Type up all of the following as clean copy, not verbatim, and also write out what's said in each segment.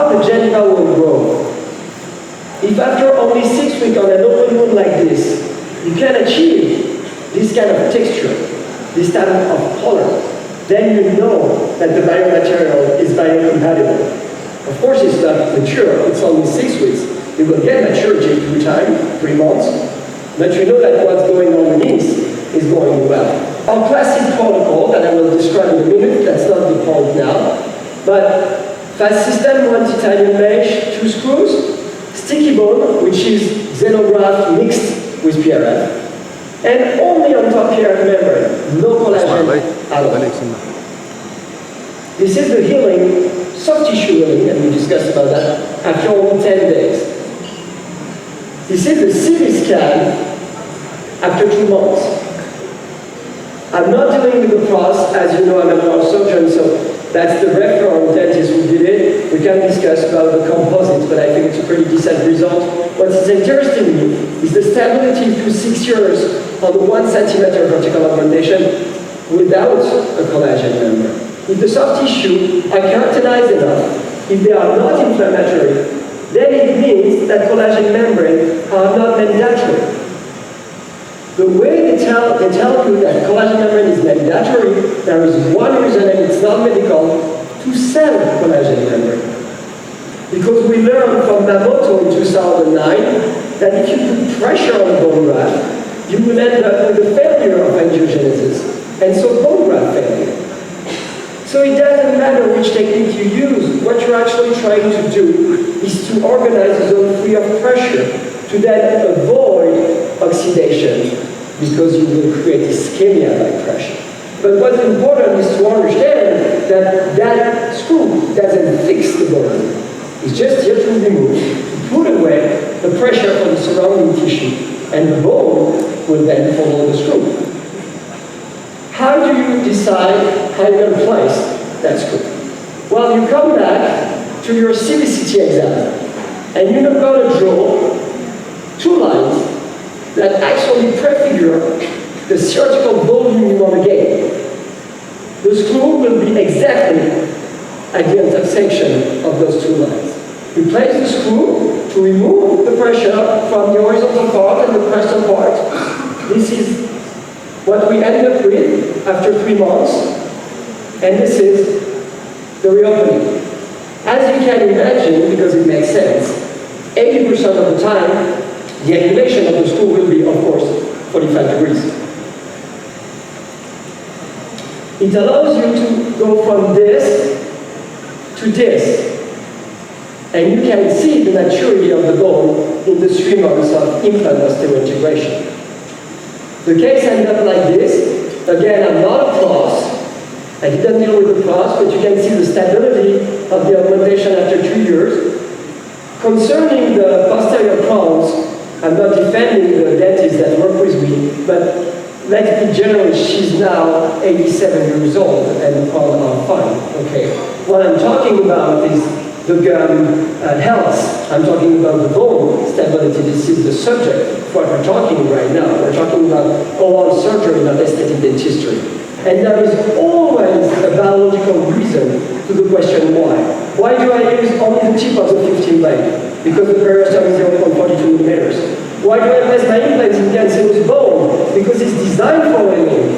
how the genita will grow. If after only 6 weeks on an open wound like this, you can achieve this kind of texture, this type of color, then you know that the biomaterial is biocompatible. Of course, it's not mature, it's only 6 weeks. You will get maturity through time, 3 months, but you know that what's going on underneath is going well. Our classic protocol that I will describe in a minute, that's not the point now, but fast system, 1 titanium mesh, 2 screws, sticky bone, which is xenograft mixed with PRF, and only on top PRF membrane, no collagen at all. This is the healing, soft tissue healing, and we discussed about that, after only 10 days. This is the CT scan after 2 months. I'm not dealing with the pros, as you know I'm a neurosurgeon, so that's the referral dentist who did it. We can discuss about the composites, but I think it's a pretty decent result. What is interesting to me is the stability through 6 years on the 1 centimeter vertical augmentation without a collagen membrane. If the soft tissue are keratinized enough, if they are not inflammatory, then it means that collagen membranes are not mandatory. The way they tell you that collagen membrane is mandatory, there is one reason, and it's not medical, to sell collagen membrane. Because we learned from Mamoto in 2009 that if you put pressure on the bone graft, you will end up with a failure of angiogenesis, and so bone graft failure. So it doesn't matter which technique you use. What you're actually trying to do is to organize the zone free of pressure to then avoid oxidation, because you will create ischemia by pressure. But what's important is to understand that that screw doesn't fix the bone. It's just here to remove, to put away the pressure from the surrounding tissue, and the bone will then follow the screw. How do you decide how you're going to place that screw? Well, you come back to your CBCT exam, and you're going to draw 2 lines that actually prefigure the surgical volume you want to gain. The screw will be exactly at the intersection of those 2 lines. You place the screw to remove the pressure from the horizontal part and the pressor part. This is what we end up with after 3 months, and this is the reopening. As you can imagine, because it makes sense, 80% of the time, the angulation of the screw will be, of course, 45 degrees. It allows you to go from this to this. And you can see the maturity of the bone in the 3 months of implant osteointegration. The case ended up like this. Again, I'm not a pros. I didn't deal with the pros, but you can see the stability of the augmentation after 2 years. Concerning the posterior crowns, I'm not defending the dentist that worked with me, but let's be general, she's now 87 years old and the crowns are fine, okay? What I'm talking about is the gum health. I'm talking about the bone stability. This is the subject of what we're talking right now. We're talking about oral surgery, not aesthetic dentistry. And there is always a biological reason to the question why. Why do I use only the tip of the 15 blade? Because the periosteum is 0.42 millimeters. Why do I place my implants in cancellous bone? Because it's designed for healing.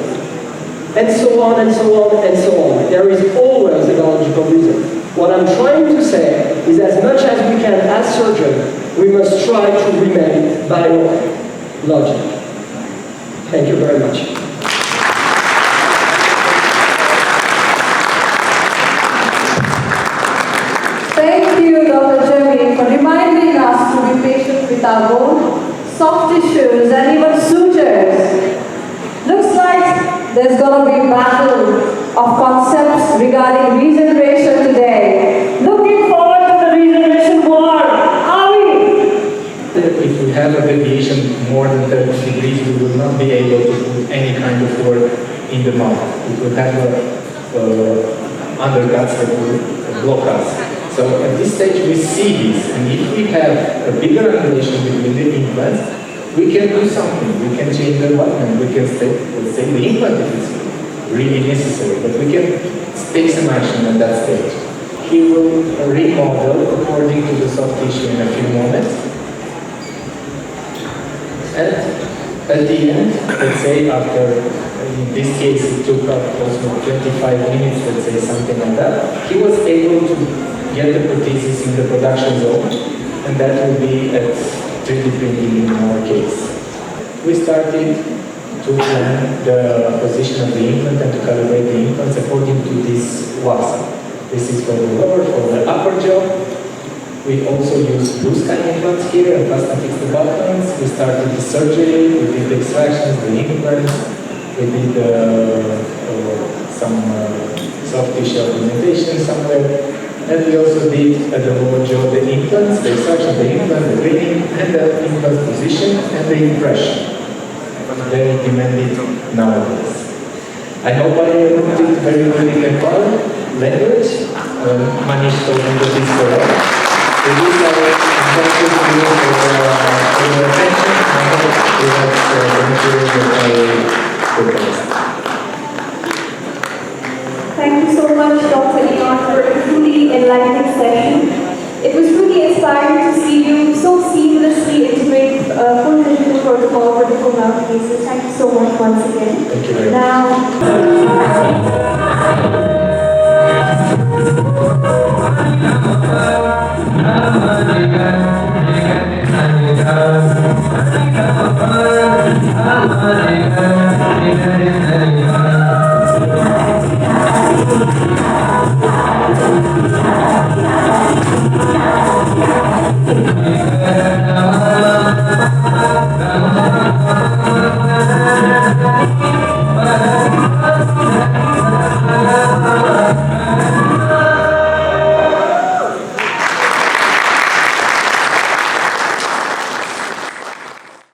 And so on and so on and so on. There is always a biological reason. What I'm trying to say is as much as we can as surgeons, we must try to remain biologic. Thank you very much. Thank you, Dr. Gemmi, for reminding us to be patient with our bone, soft tissues, and even sutures. Looks like there's going to be a battle of concepts regarding regeneration today. Looking forward to the regeneration war. Are we? If we have a deviation more than 30 degrees, we will not be able to put any kind of work in the mouth. We will have undercuts that will block us. So at this stage we see this, and if we have a bigger angulation between the implants, we can do something. We can change the alignment. We can stay the implant if it's really necessary, but we can take some action at that stage. he will remodel according to the soft tissue in a few moments. And at the end, let's say after, in this case it took up close to 25 minutes, let's say something like that, he was able to get the prosthesis in the production zone, and that will be at 3D printing in our case. We started to plan the position of the implant and to calibrate the implants according to this WASA. This is for the lower, for the upper jaw. We also use blue sky implants here and plasma fix the buttons. We started the surgery, we did the extractions, the implants, we did some soft tissue augmentation somewhere. And we also did at the lower jaw the implants, the extraction, the implant, the cleaning, and the implant position and the impression. Very demanding nowadays. I hope I put it very well in Nepal language. Manish told me that it's correct. So these are instructions to you for your attention. I hope you have the material that I proposed. Thank you so much, Dr. Leon, for a truly enlightening session. It was truly inspiring to see you so seamlessly integrate full digital protocol for the full mouth cases. Thank you so much once again. Thank you very much. Now